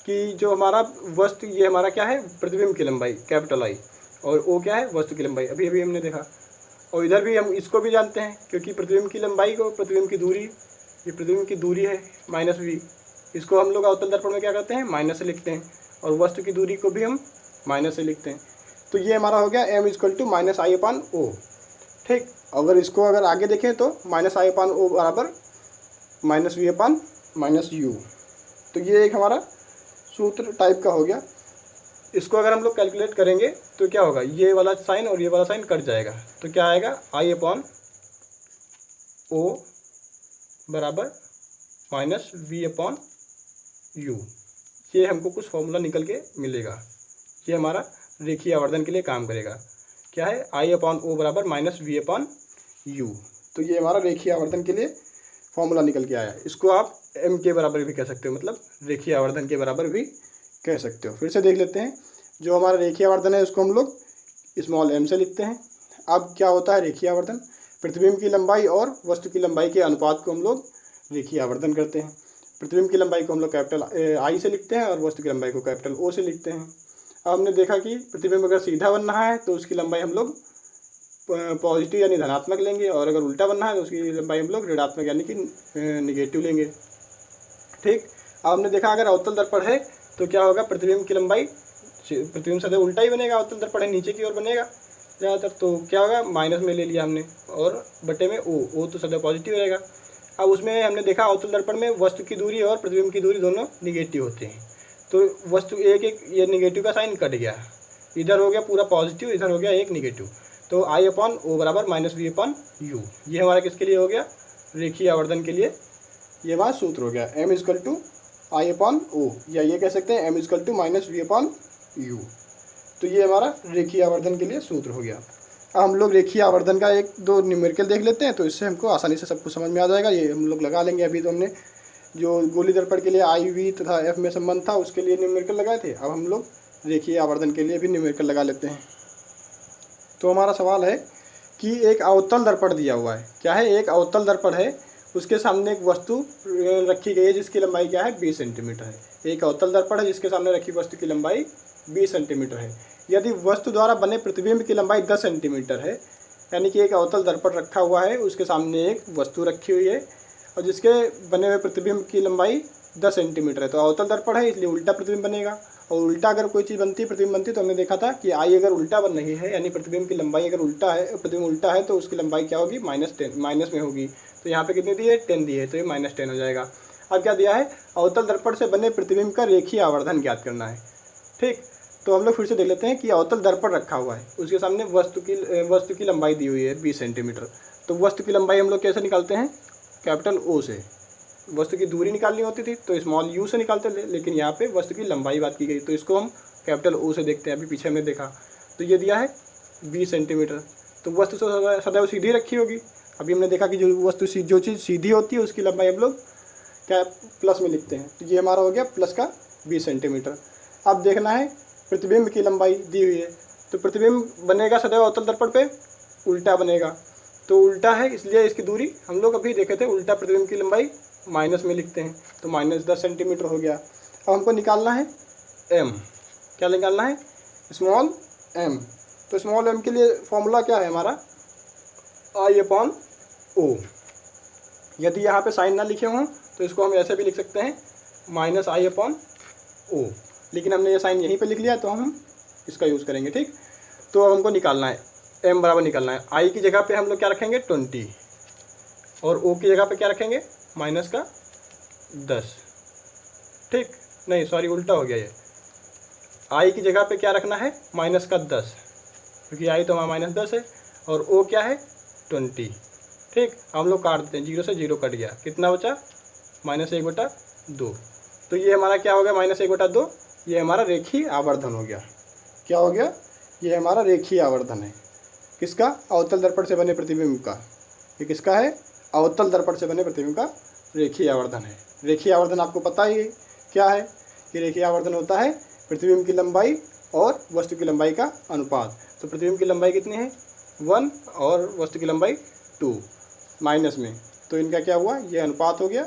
कि जो हमारा वस्तु, ये हमारा क्या है, प्रतिबिंब की लंबाई I, और O क्या है, वस्तु की लंबाई, अभी हमने देखा। और इधर भी हम इसको भी जानते हैं, क्योंकि प्रतिबिंब की लंबाई को, प्रतिबिंब की दूरी, ये प्रतिबिंब की दूरी है -V, इसको हम लोग अवतल दर्पण में क्या करते हैं, माइनस से लिखते हैं, और वस्तु की दूरी को भी हम माइनस से लिखते हैं। तो ये हमारा हो गया m = -I/O। ठीक, अगर इसको अगर आगे देखें तो -I/O बराबर -V/-U। तो ये एक हमारा सूत्र टाइप का हो गया। इसको अगर हम लोग कैलकुलेट करेंगे तो क्या होगा, ये वाला साइन और ये वाला साइन कट जाएगा, तो क्या आएगा, I/O बराबर -V/U। ये हमको कुछ फॉर्मूला निकल के मिलेगा, ये हमारा रेखीय आवर्धन के लिए काम करेगा। क्या है, I/O बराबर -V/U। तो ये हमारा रेखीय आवर्धन के लिए फॉर्मूला निकल के आया। इसको आप m के बराबर भी कह सकते हो, मतलब रेखीय आवर्धन के बराबर भी कह सकते हो। फिर से देख लेते हैं, जो हमारा रेखीय आवर्धन है उसको हम लोग m से लिखते हैं। अब क्या होता है रेखीय आवर्धन, प्रतिबिंब की लंबाई और वस्तु की लंबाई के अनुपात को हम लोग रेखीय आवर्धन करते हैं। प्रतिबिंब की लंबाई को हम लोग I से लिखते हैं और वस्तु की लंबाई को O से लिखते हैं। अब हमने देखा कि प्रतिबिंब अगर सीधा बनना है तो उसकी लंबाई हम लोग पॉजिटिव यानी धनात्मक लेंगे, और अगर उल्टा बनना है तो उसकी लंबाई हम लोग ऋणात्मक यानी कि निगेटिव लेंगे। ठीक, अब हमने देखा अगर अवतल दर्पण है तो क्या होगा, प्रतिबिंब की लंबाई, प्रतिबिंब सदैव उल्टा ही बनेगा, अवतल दर्पण है नीचे की ओर बनेगा ज़्यादातर, तो क्या होगा, माइनस में ले लिया हमने, और बटे में O तो सदैव पॉजिटिव रहेगा। अब उसमें हमने देखा अवतल दर्पण में वस्तु की दूरी और प्रतिबिंब की दूरी दोनों निगेटिव होते हैं, तो वस्तु एक ये निगेटिव का साइन कट गया, इधर हो गया पूरा पॉजिटिव, इधर हो गया एक निगेटिव, तो I/O बराबर -V/U। ये हमारा किसके लिए हो गया, रेखीय आवर्धन के लिए ये हमारा सूत्र हो गया, m = I/O, या ये कह सकते हैं m = -V/U। तो ये हमारा रेखीय आवर्धन के लिए सूत्र हो गया। अब हम लोग रेखीय आवर्धन का 1-2 न्यूमेरिकल देख लेते हैं, तो इससे हमको आसानी से सब कुछ समझ में आ जाएगा। ये हम लोग लगा लेंगे। अभी तो हमने जो गोली दर्पण के लिए I, V तथा F में संबंध था उसके लिए न्यूमेरिकल लगाए थे, अब हम लोग रेखीय आवर्धन के लिए भी न्यूमेरिकल लगा लेते हैं। तो हमारा सवाल है कि एक अवतल दर्पण दिया हुआ है, क्या है, एक अवतल दर्पण है, उसके सामने एक वस्तु रखी गई है जिसकी लंबाई क्या है, 20 सेंटीमीटर है। एक अवतल दर्पण है जिसके सामने रखी वस्तु की लंबाई 20 सेंटीमीटर है। यदि वस्तु द्वारा बने प्रतिबिंब की लंबाई 10 सेंटीमीटर है, यानी कि एक अवतल दर्पण रखा हुआ है, उसके सामने एक वस्तु रखी हुई है और जिसके बने हुए प्रतिबिंब की लंबाई 10 सेंटीमीटर है, तो अवतल दर्पण है इसलिए उल्टा प्रतिबिंब बनेगा। और उल्टा अगर कोई चीज़ बनती, प्रतिबिंब बनती, तो हमने देखा था कि I अगर उल्टा बन रही है, यानी प्रतिबिंब की लंबाई अगर उल्टा है, प्रतिबिंब उल्टा है, तो उसकी लंबाई क्या होगी, -10, माइनस में होगी। तो यहाँ पे कितनी दी है, 10 दी है, तो ये -10 हो जाएगा। अब क्या दिया है, अवतल दर्पण से बने प्रतिबिंब का रेखीय आवर्धन ज्ञात करना है। ठीक, तो हम लोग फिर से देख लेते हैं कि अवतल दर्पण रखा हुआ है, उसके सामने वस्तु की लंबाई दी हुई है 20 सेंटीमीटर। तो वस्तु की लंबाई हम लोग कैसे निकालते हैं, O से। वस्तु की दूरी निकालनी होती थी तो u से निकालते थे, लेकिन यहाँ पे वस्तु की लंबाई बात की गई, तो इसको हम कैपिटल O से देखते हैं, अभी पीछे हमने देखा तो ये दिया है 20 सेंटीमीटर। तो वस्तु सदैव सीधी रखी होगी। अभी हमने देखा कि जो वस्तु जो चीज़ सीधी होती है उसकी लंबाई हम लोग क्या प्लस में लिखते हैं। तो ये हमारा हो गया प्लस का 20 सेंटीमीटर। अब देखना है प्रतिबिंब की लंबाई दी हुई है, तो प्रतिबिंब बनेगा सदैव अवतल दर्पण पे उल्टा बनेगा। तो उल्टा है इसलिए इसकी दूरी हम लोग अभी देखे थे, उल्टा प्रतिबिंब की लंबाई माइनस में लिखते हैं, तो -10 सेंटीमीटर हो गया। अब हमको निकालना है m। क्या निकालना है? Small m। तो स्मॉल m के लिए फॉर्मूला क्या है हमारा? I/O। यदि यहाँ पे साइन ना लिखे हों तो इसको हम ऐसे भी लिख सकते हैं -I/O, लेकिन हमने ये साइन यहीं पे लिख लिया तो हम इसका यूज़ करेंगे। ठीक, तो अब हमको निकालना है m बराबर निकालना है। I की जगह पे हम लोग क्या रखेंगे 20 और O की जगह पे क्या रखेंगे -10। ठीक, नहीं सॉरी उल्टा हो गया ये। I की जगह पे क्या रखना है -10, क्योंकि I तो हमारा -10 है और O क्या है 20। ठीक, हम लोग काट देते हैं, 0 से 0 कट गया, कितना बचा -1/2। तो ये हमारा क्या हो गया -1/2, ये हमारा रेखीय आवर्धन हो गया। क्या हो गया? ये हमारा रेखीय आवर्धन है। किसका? अवतल दर्पण से बने प्रतिबिंब का। ये किसका है? अवतल दर्पण से बने प्रतिबिंब का रेखीय आवर्धन है। रेखीय आवर्धन आपको पता ही क्या है कि रेखीय आवर्धन होता है प्रतिबिंब की लंबाई और वस्तु की लंबाई का अनुपात। तो प्रतिबिंब की लंबाई कितनी है 1 और वस्तु की लंबाई 2 माइनस में, तो इनका क्या हुआ? ये अनुपात हो गया।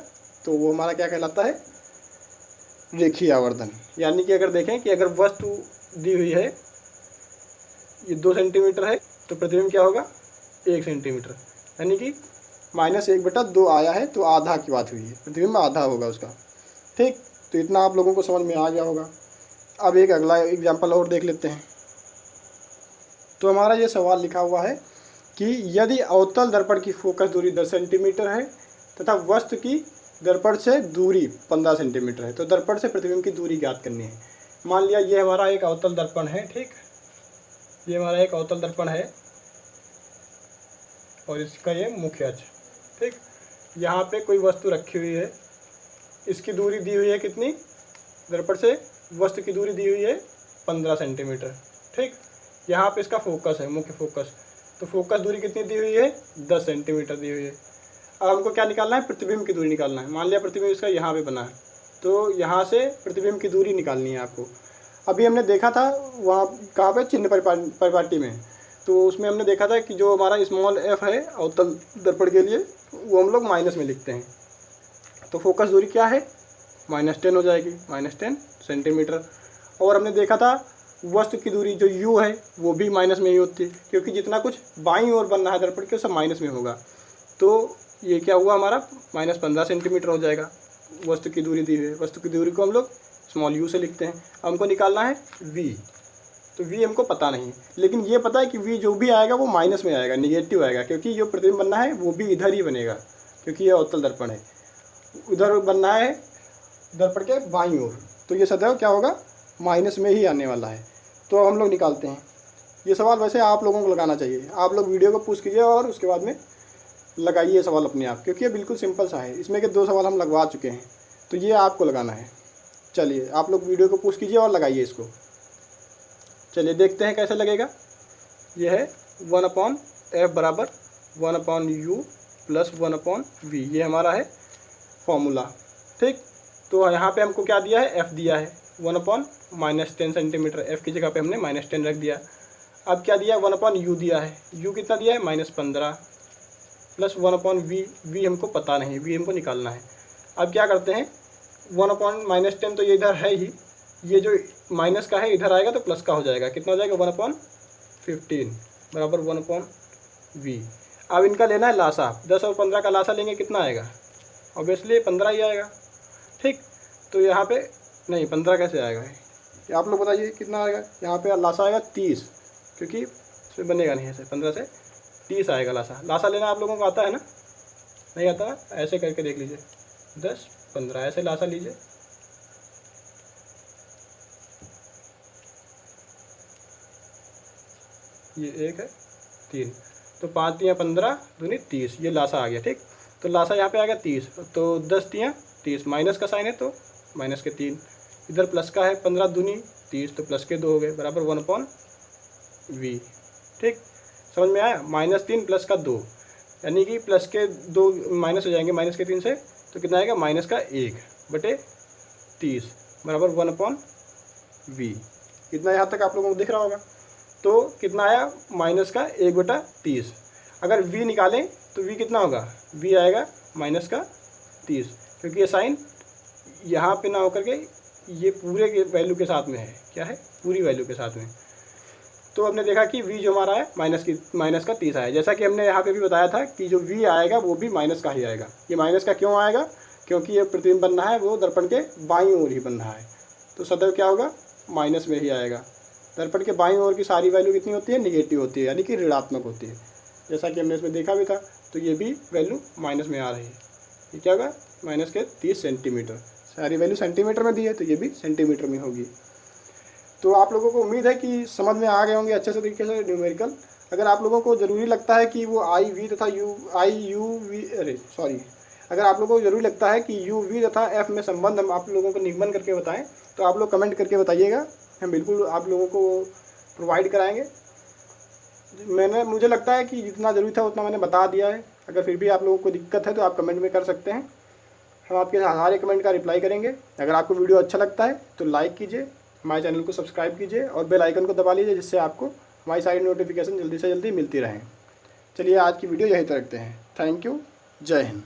तो वो हमारा क्या कहलाता है? रेखीय आवर्धन। यानी कि अगर देखें कि अगर वस्तु दी हुई है ये 2 सेंटीमीटर है तो प्रतिबिंब क्या होगा 1 सेंटीमीटर, यानी कि -1/2 आया है तो आधा की बात हुई है, प्रतिबिंब आधा होगा उसका। ठीक, तो इतना आप लोगों को समझ में आ गया होगा। अब एक अगला एग्जाम्पल और देख लेते हैं। तो हमारा ये सवाल लिखा हुआ है कि यदि अवतल दर्पण की फोकस दूरी 10 सेंटीमीटर है तथा वस्तु की दर्पण से दूरी 15 सेंटीमीटर है, तो दर्पण से प्रतिबिंब की दूरी ज्ञात करनी है। मान लिया ये हमारा एक अवतल दर्पण है। ठीक, ये हमारा एक अवतल दर्पण है और इसका ये मुख्य अक्ष। ठीक, यहाँ पे कोई वस्तु रखी हुई है, इसकी दूरी दी हुई है कितनी? दर्पण से वस्तु की दूरी दी हुई है 15 सेंटीमीटर। ठीक, यहाँ पे इसका फोकस है, मुख्य फोकस। तो फोकस दूरी कितनी दी हुई है 10 सेंटीमीटर दी हुई है। अब हमको क्या निकालना है? प्रतिबिंब की दूरी निकालना है। मान लिया प्रतिबिंब इसका यहाँ पे बना है, तो यहाँ से प्रतिबिंब की दूरी निकालनी है आपको। अभी हमने देखा था वहाँ कहाँ पे चिन्ह परिपाटी में, तो उसमें हमने देखा था कि जो हमारा स्मॉल f है अवतल दर्पण के लिए वो हम लोग माइनस में लिखते हैं। तो फोकस दूरी क्या है -10 हो जाएगी, -10 सेंटीमीटर। और हमने देखा था वस्तु की दूरी जो u है वो भी माइनस में ही होती है, क्योंकि जितना कुछ बाईं ओर बन रहा है दर्पण के सब माइनस में होगा। तो ये क्या हुआ हमारा -15 सेंटीमीटर हो जाएगा। वस्तु की दूरी दी हुई है, वस्तु की दूरी को हम लोग स्मॉल u से लिखते हैं। हमको निकालना है v। तो v हमको पता नहीं है, लेकिन ये पता है कि v जो भी आएगा वो माइनस में आएगा, निगेटिव आएगा, क्योंकि जो प्रतिबिंब बनना है वो भी इधर ही बनेगा, क्योंकि ये अवतल दर्पण है। उधर बनना है दर्पण के बाईं ओर, तो ये सदैव क्या होगा माइनस में ही आने वाला है। तो हम लोग निकालते हैं। ये सवाल वैसे आप लोगों को लगाना चाहिए। आप लोग वीडियो को पूछ कीजिए और उसके बाद में लगाइए सवाल अपने आप, क्योंकि ये बिल्कुल सिंपल सा है। इसमें के 2 सवाल हम लगवा चुके हैं, तो ये आपको लगाना है। चलिए आप लोग वीडियो को पूछ कीजिए और लगाइए इसको। चलिए देखते हैं कैसे लगेगा। ये है 1/f बराबर 1/u प्लस 1/v, ये हमारा है फॉर्मूला। ठीक, तो यहाँ पे हमको क्या दिया है? f दिया है 1/-10 सेंटीमीटर। f की जगह पे हमने -10 रख दिया। अब क्या दिया? 1/u दिया है। u कितना दिया है? -15 प्लस 1/v। v हमको पता नहीं, v हमको निकालना है। अब क्या करते हैं 1/-10 तो ये इधर है ही, ये जो माइनस का है इधर आएगा तो प्लस का हो जाएगा। कितना हो जाएगा 1/15 बराबर 1/v। अब इनका लेना है लासा। 10 और 15 का लासा लेंगे कितना आएगा? ऑब्वियसली 15 ही आएगा। ठीक, तो यहाँ पे नहीं 15 कैसे आएगा? आप लोग बताइए कितना आएगा? यहाँ पे लासा आएगा 30, क्योंकि इसमें बनेगा नहीं ऐसे। 15 से 30 आएगा लासा। लासा लेना आप लोगों को आता है ना? नहीं आता ना? ऐसे करके देख लीजिए, 10 15 ऐसे लासा लीजिए। ये 1 है 3, तो 5 × 15 दूनी 30, ये लासा आ गया। ठीक, तो लासा यहाँ पे आ गया 30, तो 10 × 30, माइनस का साइन है तो -3, इधर प्लस का है 15 दूनी 30 तो प्लस के 2 हो गए बराबर 1/v। ठीक, समझ में आया। -3 प्लस का 2 यानी कि प्लस के 2 माइनस हो जाएंगे माइनस के 3 से, तो कितना आएगा माइनस का 1/30 बराबर 1/v। कितना यहाँ तक आप लोगों को दिख रहा होगा। तो कितना आया माइनस का 1/30। अगर v निकालें तो v कितना होगा, v आएगा माइनस का 30, क्योंकि ये साइन यहाँ पे ना होकर के ये पूरे के वैल्यू के साथ में है। क्या है, पूरी वैल्यू के साथ में। तो हमने देखा कि v जो हमारा है माइनस का 30 आया। जैसा कि हमने यहाँ पे भी बताया था कि जो v आएगा वो भी माइनस का ही आएगा। ये माइनस का क्यों आएगा, क्योंकि ये प्रतिबिंब बन रहा है वो दर्पण के बाईं ओर ही बन रहा है, तो सदैव क्या होगा, माइनस में ही आएगा। दर्पण के बाईं ओर की सारी वैल्यू कितनी होती है, निगेटिव होती है, यानी कि ऋणात्मक होती है। जैसा कि हमने इसमें देखा भी था, तो ये भी वैल्यू माइनस में आ रही है। ये क्या होगा, माइनस के 30 सेंटीमीटर। सारी वैल्यू सेंटीमीटर में दी है तो ये भी सेंटीमीटर में होगी। तो आप लोगों को उम्मीद है कि समझ में आ गए होंगे अच्छे से तरीके से न्यूमेरिकल। अगर आप लोगों को ज़रूरी लगता है कि वो IV तथा अगर आप लोगों को ज़रूरी लगता है कि UV तथा F में संबंध हम आप लोगों को निगमन करके बताएं, तो आप लोग कमेंट करके बताइएगा। हम बिल्कुल आप लोगों को प्रोवाइड कराएंगे। मुझे लगता है कि जितना ज़रूरी था उतना मैंने बता दिया है। अगर फिर भी आप लोगों को दिक्कत है तो आप कमेंट में कर सकते हैं, हम आपके सारे कमेंट का रिप्लाई करेंगे। अगर आपको वीडियो अच्छा लगता है तो लाइक कीजिए, हमारे चैनल को सब्सक्राइब कीजिए और बेल आइकन को दबा लीजिए, जिससे आपको हमारी सारी नोटिफिकेशन जल्दी से जल्दी मिलती रहें। चलिए आज की वीडियो यहीं तक रखते हैं। थैंक यू, जय हिंद।